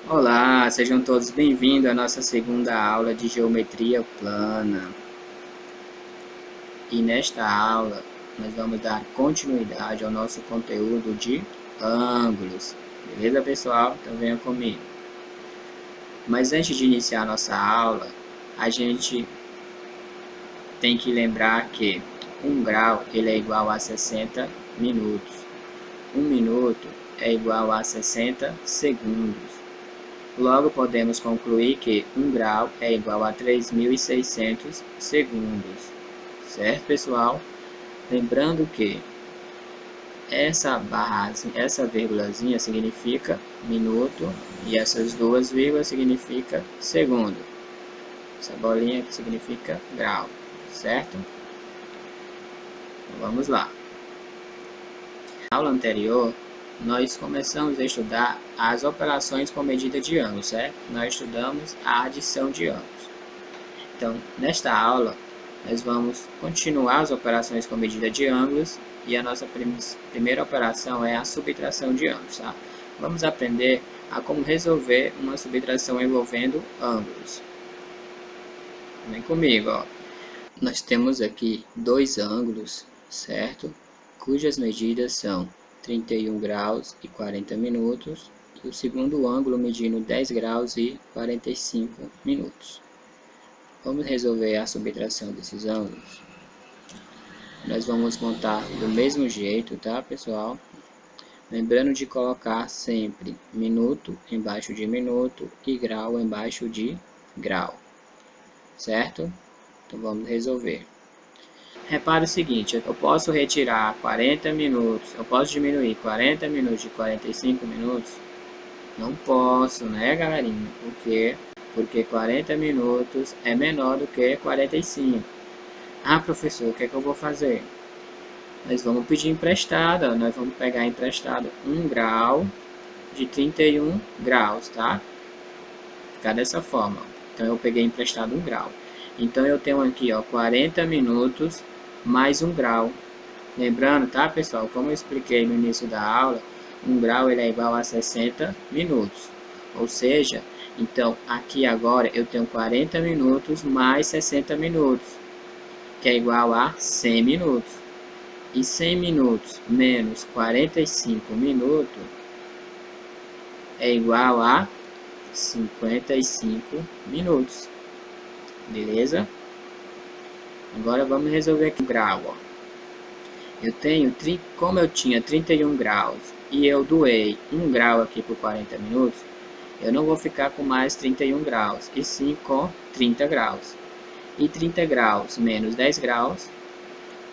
Olá, sejam todos bem-vindos à nossa segunda aula de geometria plana. E nesta aula, nós vamos dar continuidade ao nosso conteúdo de ângulos. Beleza, pessoal? Então venha comigo. Mas antes de iniciar a nossa aula, a gente tem que lembrar que 1 grau ele é igual a 60 minutos. 1 minuto é igual a 60 segundos. Logo, podemos concluir que 1 grau é igual a 3.600 segundos. Certo, pessoal? Lembrando que essa vírgulazinha significa minuto e essas duas vírgulas significa segundo. Essa bolinha aqui significa grau, certo? Então, vamos lá. Na aula anterior, nós começamos a estudar as operações com medida de ângulo, certo? Nós estudamos a adição de ângulos. Então, nesta aula, nós vamos continuar as operações com medida de ângulos e a nossa primeira operação é a subtração de ângulos, tá? Vamos aprender a como resolver uma subtração envolvendo ângulos. Vem comigo, ó. Nós temos aqui dois ângulos, certo? Cujas medidas são 31 graus e 40 minutos, e o segundo ângulo medindo 10 graus e 45 minutos. Vamos resolver a subtração desses ângulos. Nós vamos montar do mesmo jeito, tá, pessoal? Lembrando de colocar sempre minuto embaixo de minuto e grau embaixo de grau, certo? Então vamos resolver. Repare o seguinte, eu posso retirar 40 minutos, eu posso diminuir 40 minutos de 45 minutos? Não posso, né, galerinha? Por quê? Porque 40 minutos é menor do que 45. Ah, professor, o que é que eu vou fazer? Nós vamos pedir emprestado, nós vamos pegar emprestado 1 grau de 31 graus, tá? Ficar dessa forma. Então, eu peguei emprestado 1 grau. Então, eu tenho aqui, ó, 40 minutos mais 1 grau. Lembrando, tá, pessoal, como eu expliquei no início da aula, 1 grau ele é igual a 60 minutos. Ou seja, então, aqui agora eu tenho 40 minutos mais 60 minutos, que é igual a 100 minutos. E 100 minutos menos 45 minutos é igual a 55 minutos. Beleza? Agora vamos resolver aqui o grau, ó. Eu tenho, como eu tinha 31 graus e eu doei 1 grau aqui por 40 minutos, eu não vou ficar com mais 31 graus, e sim com 30 graus. E 30 graus menos 10 graus,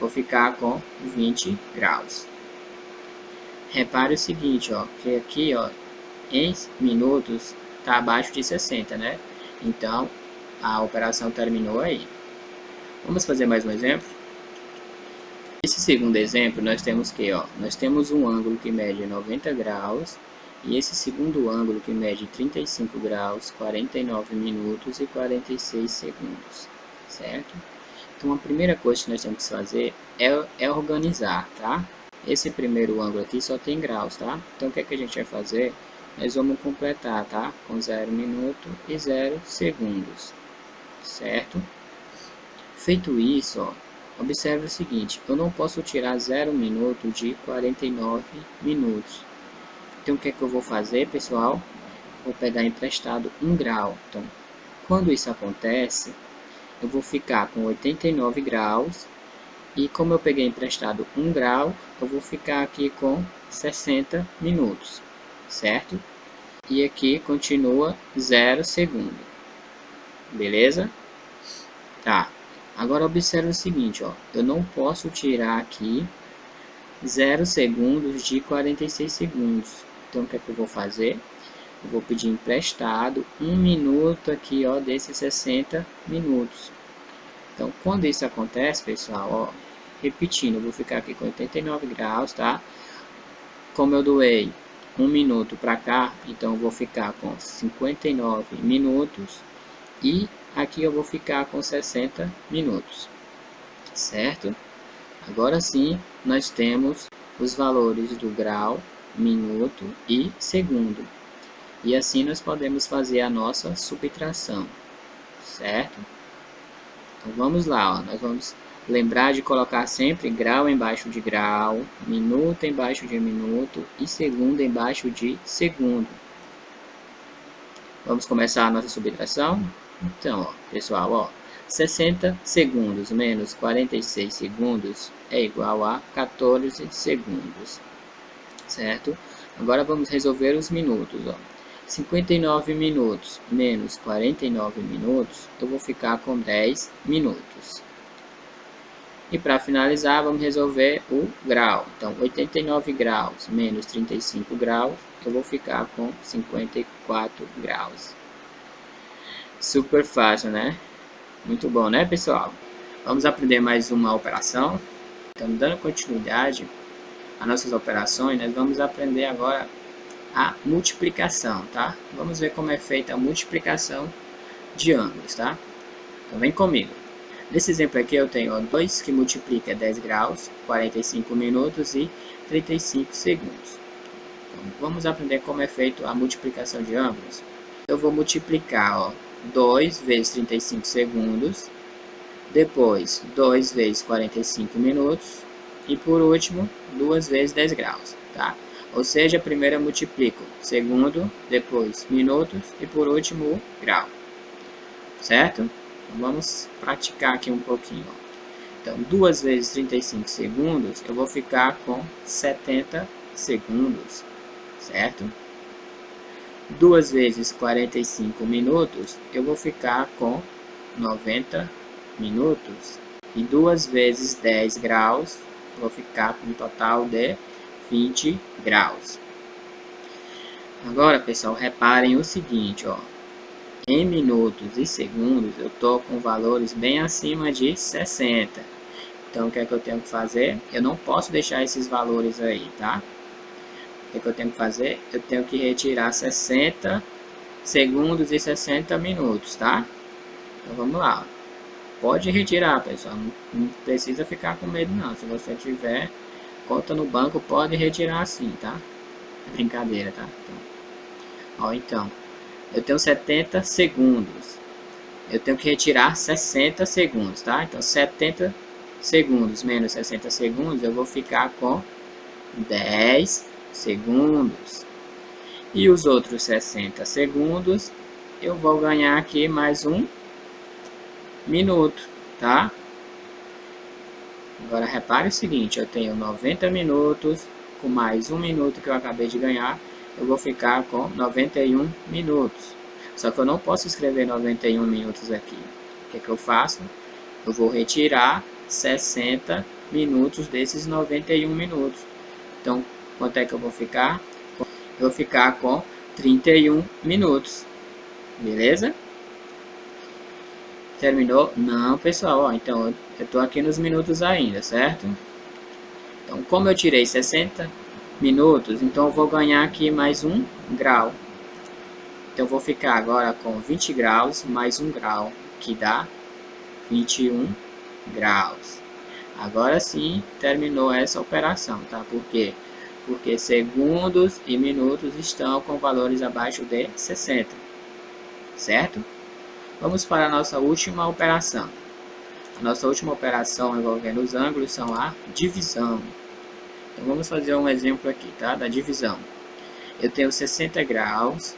vou ficar com 20 graus. Repare o seguinte, ó, que aqui, ó, em minutos está abaixo de 60, né? Então, a operação terminou aí. Vamos fazer mais um exemplo? Nesse segundo exemplo, nós temos que, ó, nós temos um ângulo que mede 90 graus e esse segundo ângulo que mede 35 graus, 49 minutos e 46 segundos, certo? Então, a primeira coisa que nós temos que fazer é organizar, tá? Esse primeiro ângulo aqui só tem graus, tá? Então, o que é que a gente vai fazer? Nós vamos completar, tá? Com 0 minuto e 0 segundos, certo? Feito isso, ó, observe o seguinte, eu não posso tirar 0 minuto de 49 minutos. Então, o que é que eu vou fazer, pessoal? Vou pegar emprestado 1 grau. Então, quando isso acontece, eu vou ficar com 89 graus. E como eu peguei emprestado 1 grau, eu vou ficar aqui com 60 minutos, certo? E aqui continua 0 segundo. Beleza? Tá. Agora observe o seguinte, ó, eu não posso tirar aqui 0 segundos de 46 segundos. Então, o que é que eu vou fazer? Eu vou pedir emprestado 1 minuto aqui, ó, desses 60 minutos. Então, quando isso acontece, pessoal, ó, repetindo, eu vou ficar aqui com 89 graus, tá? Como eu doei 1 minuto para cá, então eu vou ficar com 59 minutos e aqui eu vou ficar com 60 minutos, certo? Agora sim, nós temos os valores do grau, minuto e segundo. E assim nós podemos fazer a nossa subtração, certo? Então vamos lá, ó. Nós vamos lembrar de colocar sempre grau embaixo de grau, minuto embaixo de minuto e segundo embaixo de segundo. Vamos começar a nossa subtração? Então, ó, pessoal, ó, 60 segundos menos 46 segundos é igual a 14 segundos, certo? Agora vamos resolver os minutos, ó. 59 minutos menos 49 minutos, eu vou ficar com 10 minutos. E para finalizar, vamos resolver o grau. Então, 89 graus menos 35 graus, eu vou ficar com 54 graus. Super fácil, né? Muito bom, né, pessoal? Vamos aprender mais uma operação. Então, dando continuidade às nossas operações, nós vamos aprender agora a multiplicação, tá? Vamos ver como é feita a multiplicação de ângulos, tá? Então, vem comigo. Nesse exemplo aqui eu tenho 2 que multiplica 10 graus, 45 minutos e 35 segundos. Então, vamos aprender como é feita a multiplicação de ângulos. Eu vou multiplicar, ó, 2 vezes 35 segundos, depois 2 vezes 45 minutos e por último 2 vezes 10 graus, tá? Ou seja, primeiro eu multiplico segundo, depois minutos e por último o grau, certo? Então, vamos praticar aqui um pouquinho. Então, 2 vezes 35 segundos, eu vou ficar com 70 segundos, certo? 2 vezes 45 minutos, eu vou ficar com 90 minutos. E 2 vezes 10 graus, eu vou ficar com um total de 20 graus. Agora, pessoal, reparem o seguinte, ó. Em minutos e segundos, eu estou com valores bem acima de 60. Então, o que é que eu tenho que fazer? Eu não posso deixar esses valores aí, tá? O que eu tenho que fazer? Eu tenho que retirar 60 segundos e 60 minutos, tá? Então vamos lá. Pode retirar, pessoal. Não precisa ficar com medo não. Se você tiver conta no banco, pode retirar sim, tá? É brincadeira, tá? Então, ó, então, eu tenho 70 segundos. Eu tenho que retirar 60 segundos, tá? Então 70 segundos menos 60 segundos, eu vou ficar com 10 segundos. E os outros 60 segundos, eu vou ganhar aqui mais um minuto, tá? Agora repare o seguinte, eu tenho 90 minutos, com mais um minuto que eu acabei de ganhar, eu vou ficar com 91 minutos. Só que eu não posso escrever 91 minutos aqui. O que é que eu faço? Eu vou retirar 60 minutos desses 91 minutos. Então, quanto é que eu vou ficar? Eu vou ficar com 31 minutos. Beleza? Terminou? Não, pessoal. Ó, então, eu estou aqui nos minutos ainda, certo? Então, como eu tirei 60 minutos, então eu vou ganhar aqui mais um grau. Então, eu vou ficar agora com 20 graus mais 1 grau, que dá 21 graus. Agora sim, terminou essa operação, tá? Por quê? Porque segundos e minutos estão com valores abaixo de 60, certo? Vamos para a nossa última operação. A nossa última operação envolvendo os ângulos são a divisão. Então, vamos fazer um exemplo aqui, tá? Da divisão. Eu tenho 60 graus,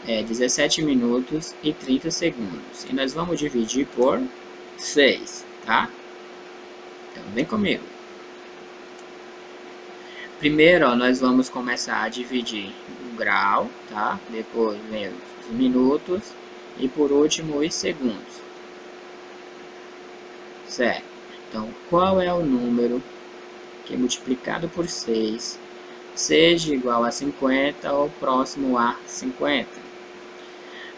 17 minutos e 30 segundos. E nós vamos dividir por 6, tá? Então, vem comigo. Primeiro, ó, nós vamos começar a dividir o grau, tá? Depois vem os minutos e por último os segundos. Certo? Então, qual é o número que multiplicado por 6 seja igual a 50 ou próximo a 50?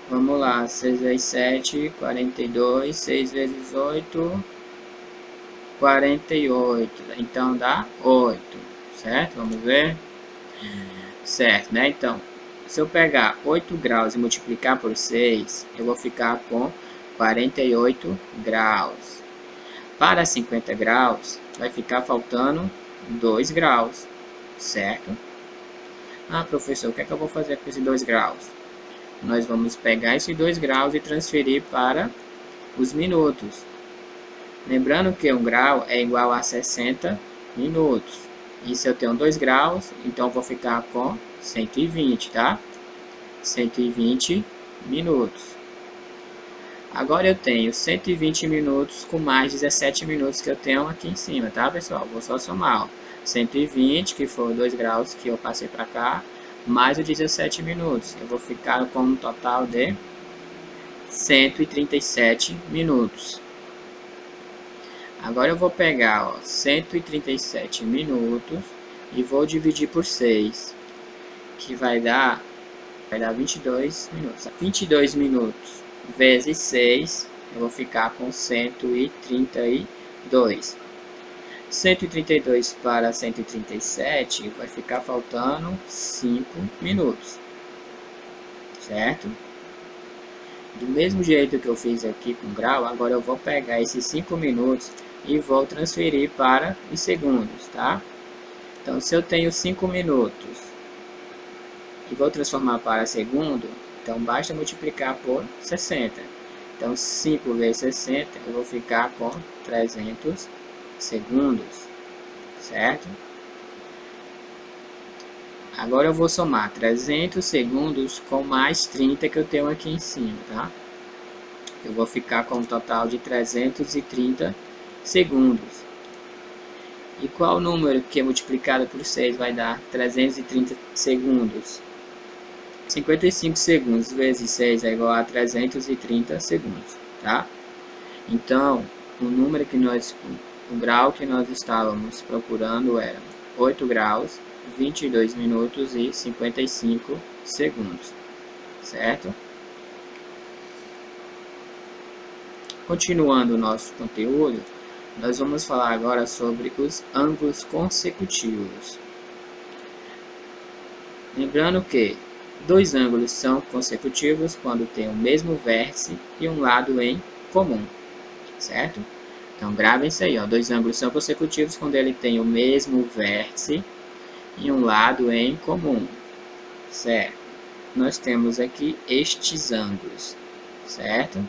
Vamos lá, 6 vezes 7, 42, 6 vezes 8, 48. Então, dá 8, certo? Vamos ver? Certo, né? Então, se eu pegar 8 graus e multiplicar por 6, eu vou ficar com 48 graus. Para 50 graus, vai ficar faltando 2 graus, certo? Ah, professor, o que é que eu vou fazer com esses 2 graus? Nós vamos pegar esses 2 graus e transferir para os minutos. Lembrando que 1 grau é igual a 60 minutos. E se eu tenho 2 graus, então eu vou ficar com 120, tá? 120 minutos. Agora eu tenho 120 minutos com mais 17 minutos que eu tenho aqui em cima, tá, pessoal? Vou só somar, ó. 120, que foi 2 graus que eu passei para cá, mais os 17 minutos. Eu vou ficar com um total de 137 minutos. Agora eu vou pegar, ó, 137 minutos e vou dividir por 6, que vai dar 22 minutos. 22 minutos vezes 6, eu vou ficar com 132. 132 para 137, vai ficar faltando 5 minutos, certo? Do mesmo jeito que eu fiz aqui com grau, agora eu vou pegar esses 5 minutos e vou transferir para os segundos, tá? Então, se eu tenho 5 minutos e vou transformar para segundo, então basta multiplicar por 60. Então, 5 vezes 60, eu vou ficar com 300 segundos, certo? Agora eu vou somar 300 segundos com mais 30 que eu tenho aqui em cima, tá? Eu vou ficar com um total de 330 segundos. E qual número que é multiplicado por 6 vai dar 330 segundos? 55 segundos vezes 6 é igual a 330 segundos, tá? Então, o grau que nós estávamos procurando era 8 graus, 22 minutos e 55 segundos, certo? Continuando o nosso conteúdo, nós vamos falar agora sobre os ângulos consecutivos. Lembrando que 2 ângulos são consecutivos quando tem o mesmo vértice e um lado em comum, certo? Então, gravem isso aí, ó. 2 ângulos são consecutivos quando ele tem o mesmo vértice e um lado em comum, certo? Nós temos aqui estes ângulos, certo?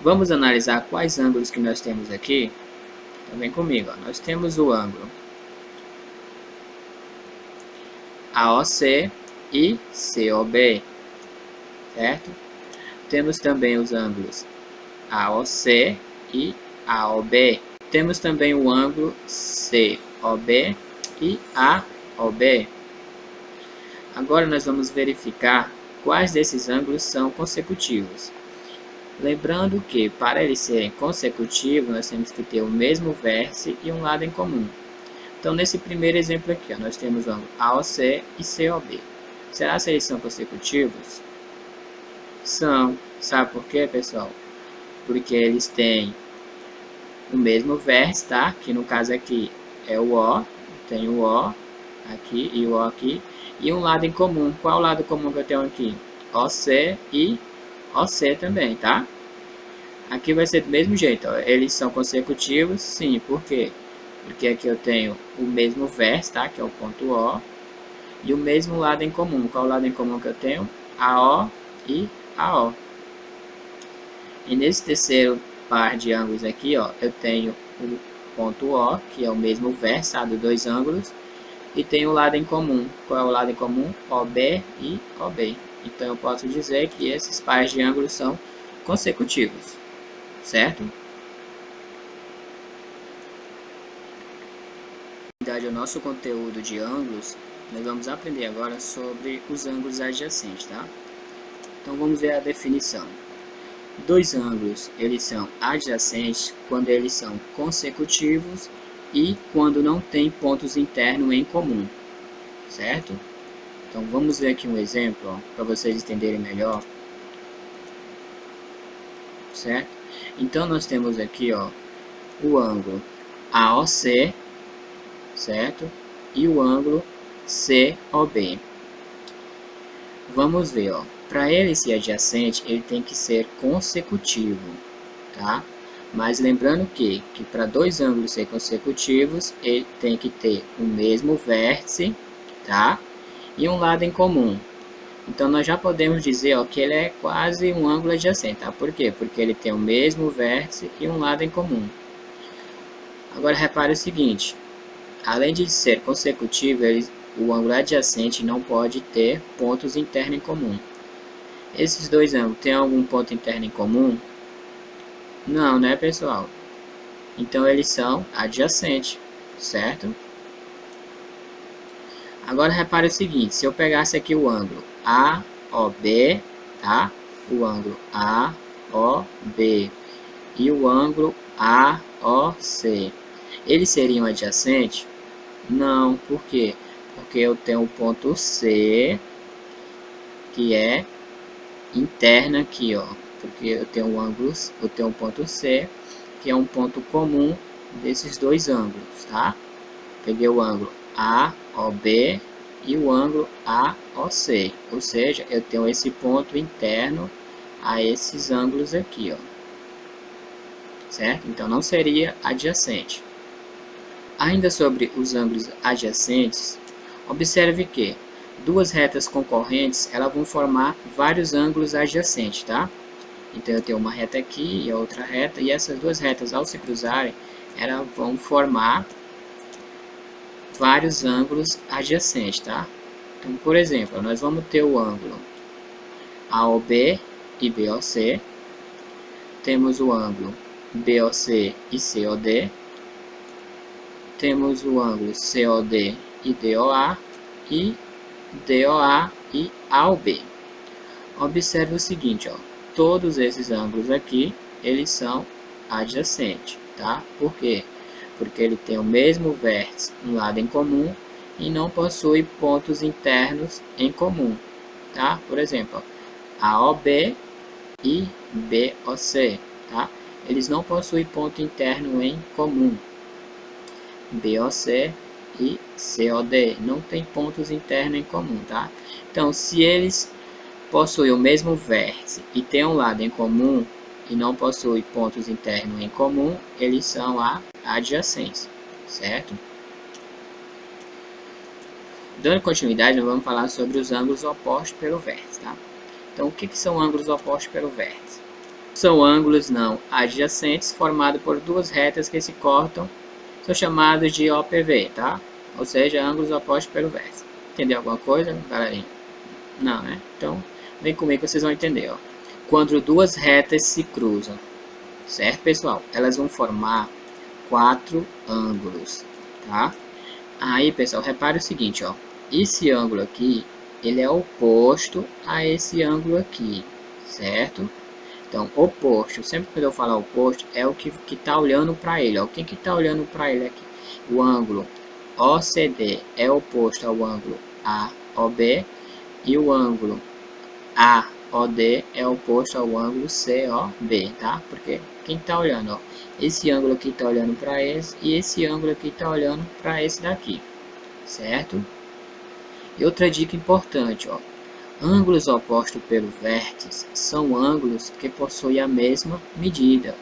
Vamos analisar quais ângulos que nós temos aqui. Então, vem comigo, ó. Nós temos o ângulo AOC e COB, certo? Temos também os ângulos AOC e AOB. Temos também o ângulo COB e AOB. Agora nós vamos verificar quais desses ângulos são consecutivos. Lembrando que para eles serem consecutivos, nós temos que ter o mesmo vértice e um lado em comum. Então, nesse primeiro exemplo aqui, ó, nós temos o ângulo AOC e COB. Será que eles são consecutivos? São. Sabe por quê, pessoal? Porque eles têm o mesmo vértice, tá? Que no caso aqui é o O, tem o O aqui e o O aqui, e um lado em comum. Qual é o lado comum que eu tenho aqui? OC e OC também, tá? Aqui vai ser do mesmo jeito, ó. Eles são consecutivos, sim, por quê? Porque aqui eu tenho o mesmo vértice, tá? Que é o ponto O, e o mesmo lado em comum. Qual é o lado em comum que eu tenho? AO e AO. E nesse terceiro par de ângulos aqui, ó, eu tenho o ponto O, que é o mesmo vértice, tá? Dos 2 ângulos, e tenho o lado em comum. Qual é o lado em comum? OB e OB. Então, eu posso dizer que esses pares de ângulos são consecutivos, certo? O nosso conteúdo de ângulos, nós vamos aprender agora sobre os ângulos adjacentes, tá? Então, vamos ver a definição. 2 ângulos, eles são adjacentes quando eles são consecutivos e quando não tem pontos internos em comum, certo? Então, vamos ver aqui um exemplo, para vocês entenderem melhor, certo? Então, nós temos aqui, ó, o ângulo AOC, certo? E o ângulo COB. Vamos ver, ó. Para ele ser adjacente, ele tem que ser consecutivo, tá? Mas lembrando que para 2 ângulos ser consecutivos, ele tem que ter o mesmo vértice, tá? e um lado em comum. Então, nós já podemos dizer ó, que ele é quase um ângulo adjacente. Tá? Por quê? Porque ele tem o mesmo vértice e um lado em comum. Agora, repare o seguinte. Além de ser consecutivo, o ângulo adjacente não pode ter pontos internos em comum. Esses dois ângulos têm algum ponto interno em comum? Não, né, pessoal? Então, eles são adjacentes, certo? Agora, repare o seguinte. Se eu pegasse aqui o ângulo AOB, tá? O ângulo AOB e o ângulo AOC, eles seriam adjacentes? Não, por quê? Porque eu tenho o ponto C, que é interno aqui, ó. Porque eu tenho um ponto C, que é um ponto comum desses dois ângulos, tá? Peguei o ângulo AOB e o ângulo AOC, ou seja, eu tenho esse ponto interno a esses ângulos aqui, ó. Certo? Então, não seria adjacente. Ainda sobre os ângulos adjacentes, observe que duas retas concorrentes elas vão formar vários ângulos adjacentes, tá? Então, eu tenho uma reta aqui e a outra reta, e essas duas retas, ao se cruzarem, elas vão formar vários ângulos adjacentes, tá? Então, por exemplo, nós vamos ter o ângulo AOB e BOC, temos o ângulo BOC e COD, temos o ângulo COD e DOA e DOA e AOB. Observe o seguinte, ó, todos esses ângulos aqui, eles são adjacentes, tá? Por quê? Porque ele tem o mesmo vértice, um lado em comum, e não possui pontos internos em comum, tá? Por exemplo, AOB e BOC, tá? Eles não possuem ponto interno em comum. BOC e COD não tem pontos internos em comum, tá? Então, se eles possuem o mesmo vértice e têm um lado em comum e não possuem pontos internos em comum, eles são adjacentes, certo? Dando continuidade, nós vamos falar sobre os ângulos opostos pelo vértice, tá? Então, o que são ângulos opostos pelo vértice? São ângulos não adjacentes formados por duas retas que se cortam, são chamados de OPV, tá? Ou seja, ângulos opostos pelo vértice. Entendeu alguma coisa, galerinha? Não, né? Então, vem comigo que vocês vão entender, ó. Quando duas retas se cruzam, certo, pessoal? Elas vão formar quatro ângulos, tá? Aí, pessoal, repare o seguinte, ó. Esse ângulo aqui, ele é oposto a esse ângulo aqui, certo? Então, oposto, sempre que eu falar oposto, é o que está olhando para ele. Ó. Quem que está olhando para ele aqui? O ângulo OCD é oposto ao ângulo AOB e o ângulo AOD é oposto ao ângulo COB, tá? Porque quem está olhando, ó, esse ângulo aqui está olhando para esse e esse ângulo aqui está olhando para esse daqui, certo? E outra dica importante, ó. Ângulos opostos pelo vértice são ângulos que possuem a mesma medida.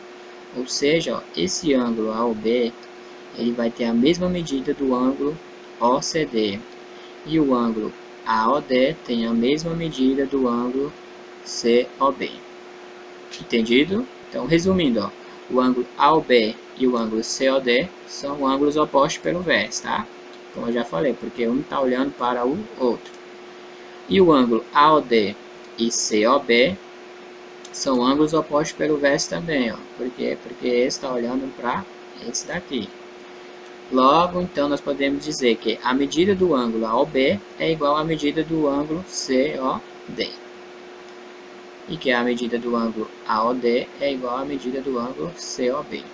Ou seja, ó, esse ângulo AOB ele vai ter a mesma medida do ângulo OCD. E o ângulo AOD tem a mesma medida do ângulo COB. Entendido? Então, resumindo, ó, o ângulo AOB e o ângulo COD são ângulos opostos pelo vértice, tá? Como eu já falei, porque um está olhando para o outro. E o ângulo AOD e COB são ângulos opostos pelo vértice também, ó. Por quê? Porque esse está olhando para esse daqui. Logo, então, nós podemos dizer que a medida do ângulo AOB é igual à medida do ângulo COD. E que a medida do ângulo AOD é igual à medida do ângulo COB.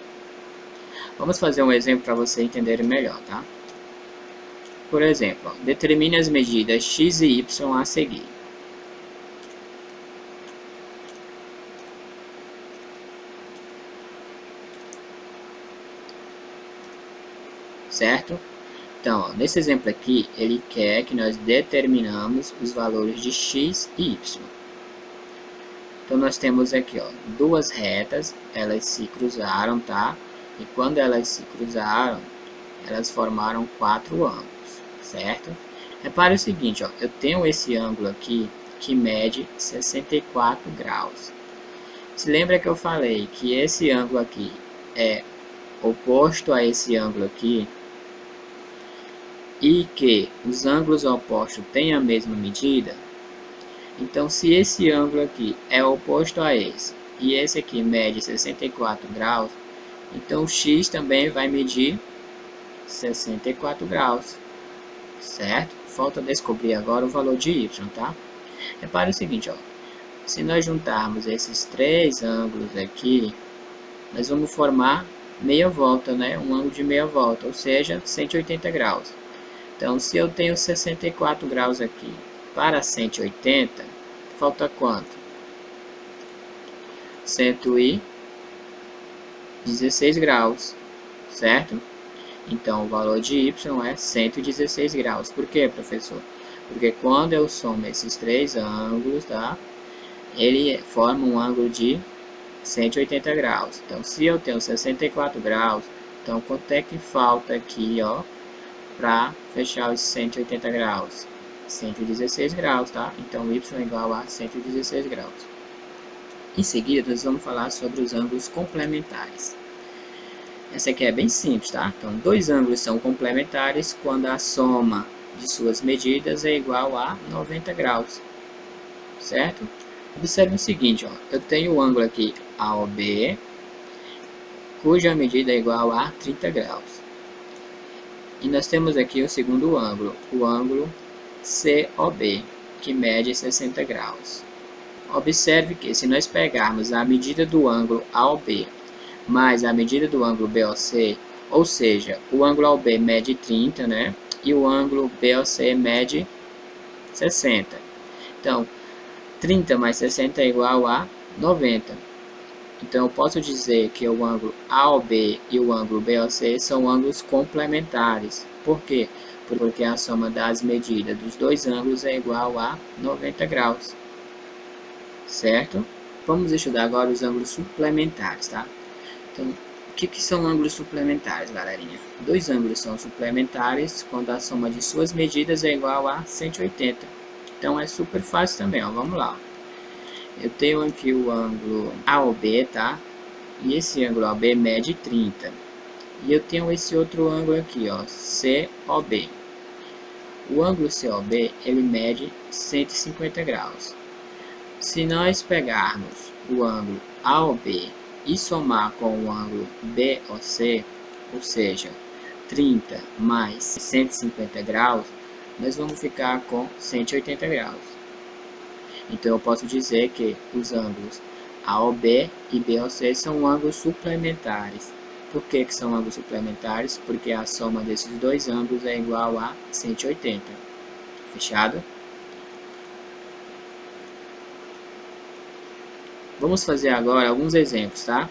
Vamos fazer um exemplo para vocês entenderem melhor, tá? Por exemplo, determine as medidas x e y a seguir. Certo? Então, ó, nesse exemplo aqui, ele quer que nós determinamos os valores de x e y. Então, nós temos aqui, ó, duas retas, elas se cruzaram, tá? E quando elas se cruzaram, elas formaram quatro ângulos, certo? Repare o seguinte, ó, eu tenho esse ângulo aqui que mede 64 graus. Se lembra que eu falei que esse ângulo aqui é oposto a esse ângulo aqui e que os ângulos opostos têm a mesma medida? Então, se esse ângulo aqui é oposto a esse e esse aqui mede 64 graus, então o x também vai medir 64 graus, certo? Falta descobrir agora o valor de y, tá? Repare o seguinte, ó, se nós juntarmos esses três ângulos aqui, nós vamos formar meia volta, né? Um ângulo de meia volta, ou seja, 180 graus. Então, se eu tenho 64 graus aqui para 180, falta quanto? 116 graus, certo? Então, o valor de y é 116 graus. Por quê, professor? Porque quando eu somo esses três ângulos, tá? Ele forma um ângulo de 180 graus. Então, se eu tenho 64 graus, então quanto é que falta aqui, ó, para fechar os 180 graus? 116 graus, tá? Então, y é igual a 116 graus. Em seguida, nós vamos falar sobre os ângulos complementares. Essa aqui é bem simples, tá? Então, dois ângulos são complementares quando a soma de suas medidas é igual a 90 graus, certo? Observe o seguinte, ó, eu tenho o ângulo aqui AOB, cuja medida é igual a 30 graus. E nós temos aqui o segundo ângulo, o ângulo COB, que mede 60 graus. Observe que se nós pegarmos a medida do ângulo AOB mais a medida do ângulo BOC, ou seja, o ângulo AOB mede 30, né? E o ângulo BOC mede 60. Então, 30 mais 60 é igual a 90. Então, eu posso dizer que o ângulo AOB e o ângulo BOC são ângulos complementares. Por quê? Porque a soma das medidas dos dois ângulos é igual a 90 graus. Certo? Vamos estudar agora os ângulos suplementares, tá? Então, o que são ângulos suplementares, galerinha? Dois ângulos são suplementares quando a soma de suas medidas é igual a 180. Então, é super fácil também, ó. Vamos lá. Eu tenho aqui o ângulo AOB, tá? E esse ângulo AOB mede 30. E eu tenho esse outro ângulo aqui, ó, COB. O ângulo COB, ele mede 150 graus. Se nós pegarmos o ângulo AOB e somar com o ângulo BOC, ou seja, 30 mais 150 graus, nós vamos ficar com 180 graus. Então, eu posso dizer que os ângulos AOB e BOC são ângulos suplementares. Por que são ângulos suplementares? Porque a soma desses dois ângulos é igual a 180. Fechado? Vamos fazer agora alguns exemplos, tá?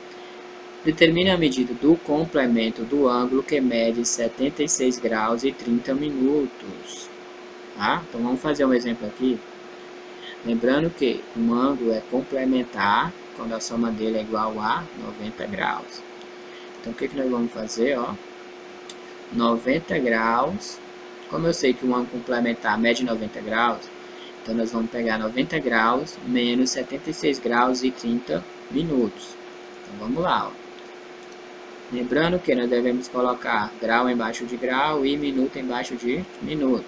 Determine a medida do complemento do ângulo que mede 76 graus e 30 minutos. Tá? Então, vamos fazer um exemplo aqui. Lembrando que um ângulo é complementar quando a soma dele é igual a 90 graus. Então, o que nós vamos fazer? Ó? 90 graus. Como eu sei que um ângulo complementar mede 90 graus, então nós vamos pegar 90 graus menos 76 graus e 30 minutos. Então, vamos lá. Ó. Lembrando que nós devemos colocar grau embaixo de grau e minuto embaixo de minuto.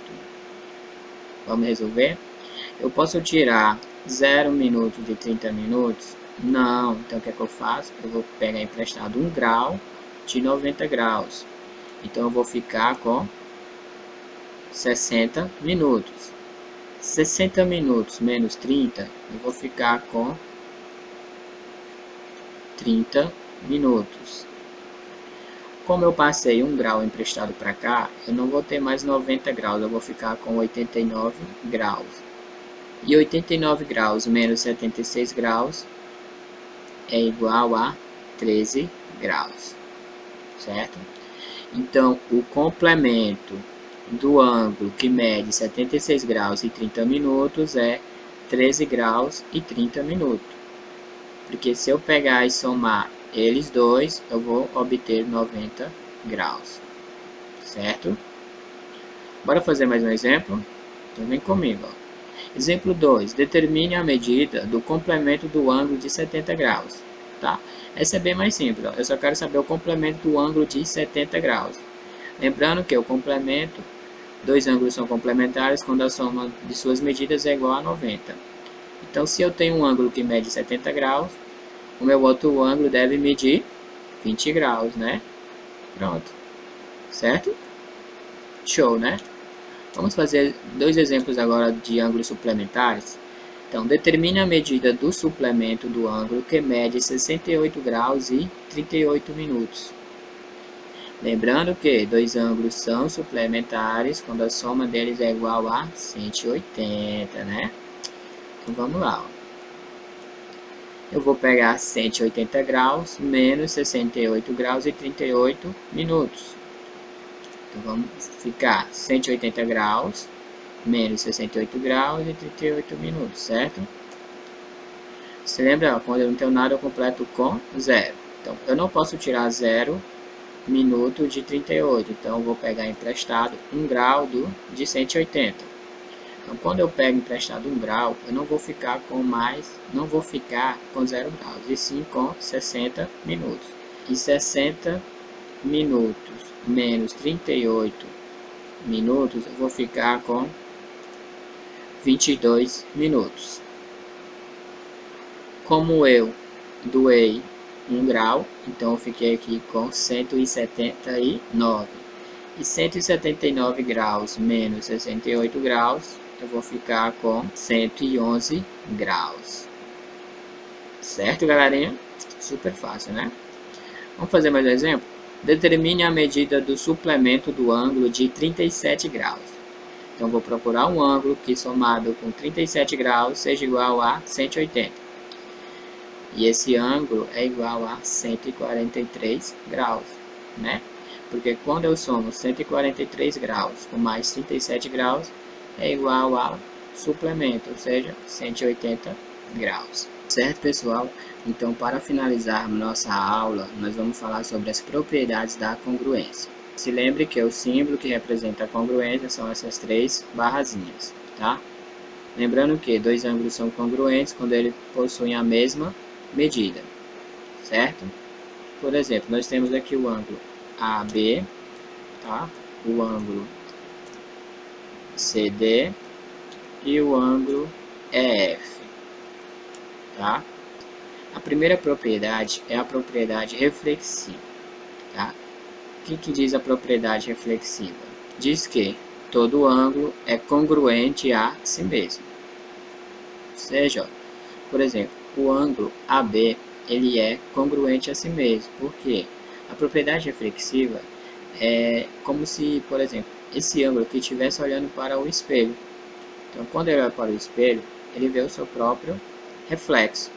Vamos resolver? Eu posso tirar 0 minuto de 30 minutos? Não. Então, o que é que eu faço? Eu vou pegar emprestado 1 grau de 90 graus. Então, eu vou ficar com 60 minutos. 60 minutos menos 30, eu vou ficar com 30 minutos. Como eu passei 1 grau emprestado para cá, eu não vou ter mais 90 graus, eu vou ficar com 89 graus. E 89 graus menos 76 graus é igual a 13 graus, certo? Então, o complemento do ângulo que mede 76 graus e 30 minutos é 13 graus e 30 minutos. Porque se eu pegar e somar eles dois, eu vou obter 90 graus, certo? Bora fazer mais um exemplo? Então vem comigo, ó. Exemplo 2. Determine a medida do complemento do ângulo de 70 graus. Tá? Essa é bem mais simples. Ó. Eu só quero saber o complemento do ângulo de 70 graus. Lembrando que o complemento, dois ângulos são complementares quando a soma de suas medidas é igual a 90. Então, se eu tenho um ângulo que mede 70 graus, o meu outro ângulo deve medir 20 graus, né? Pronto. Certo? Show, né? Vamos fazer dois exemplos agora de ângulos suplementares. Então, determine a medida do suplemento do ângulo que mede 68 graus e 38 minutos. Lembrando que dois ângulos são suplementares quando a soma deles é igual a 180, né? Então, vamos lá. Ó. Eu vou pegar 180 graus menos 68 graus e 38 minutos. Então, vamos ficar 180 graus menos 68 graus e 38 minutos, certo? Você lembra, quando eu não tenho nada, eu completo com zero. Então, eu não posso tirar 0 minuto de 38. Então, eu vou pegar emprestado 1 grau de 180. Então, quando eu pego emprestado 1 grau, eu não vou ficar com 0 graus, e sim com 60 minutos. E 60 minutos menos 38 minutos, eu vou ficar com 22 minutos. Como eu doei 1 grau, então eu fiquei aqui com 179. E 179 graus menos 68 graus, eu vou ficar com 111 graus. Certo, galerinha? Super fácil, né? Vamos fazer mais um exemplo? Determine a medida do suplemento do ângulo de 37 graus. Então, vou procurar um ângulo que somado com 37 graus seja igual a 180. E esse ângulo é igual a 143 graus, né? Porque quando eu somo 143 graus com mais 37 graus, é igual ao suplemento, ou seja, 180 graus. Certo, pessoal? Então, para finalizar nossa aula, nós vamos falar sobre as propriedades da congruência. Se lembre que o símbolo que representa a congruência são essas três barrazinhas, tá? Lembrando que dois ângulos são congruentes quando eles possuem a mesma medida, certo? Por exemplo, nós temos aqui o ângulo AB, tá? O ângulo CD e o ângulo EF, tá? A primeira propriedade é a propriedade reflexiva, tá? O que diz a propriedade reflexiva? Diz que todo ângulo é congruente a si mesmo. Ou seja, ó, por exemplo, o ângulo AB ele é congruente a si mesmo. Por quê? A propriedade reflexiva é como se, por exemplo, esse ângulo aqui estivesse olhando para o espelho. Então, quando ele olha para o espelho, ele vê o seu próprio reflexo,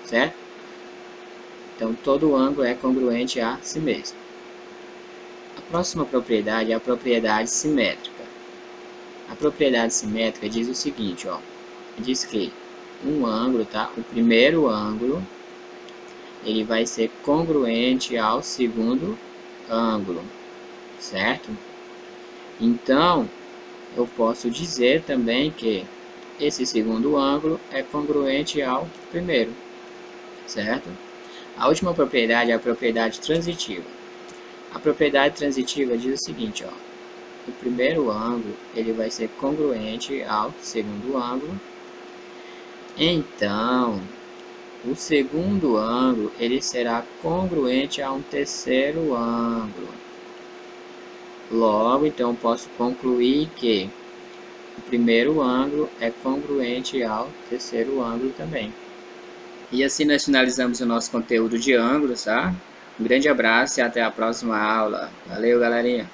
certo? Então, todo ângulo é congruente a si mesmo. A próxima propriedade é a propriedade simétrica. A propriedade simétrica diz o seguinte, ó, diz que um ângulo, tá? O primeiro ângulo, ele vai ser congruente ao segundo ângulo, certo? Então, eu posso dizer também que esse segundo ângulo é congruente ao primeiro, certo? A última propriedade é a propriedade transitiva. A propriedade transitiva diz o seguinte, ó, o primeiro ângulo ele vai ser congruente ao segundo ângulo, então o segundo ângulo ele será congruente a um terceiro ângulo. Logo, então, posso concluir que o primeiro ângulo é congruente ao terceiro ângulo também. E assim nós finalizamos o nosso conteúdo de ângulos, tá? Um grande abraço e até a próxima aula. Valeu, galerinha!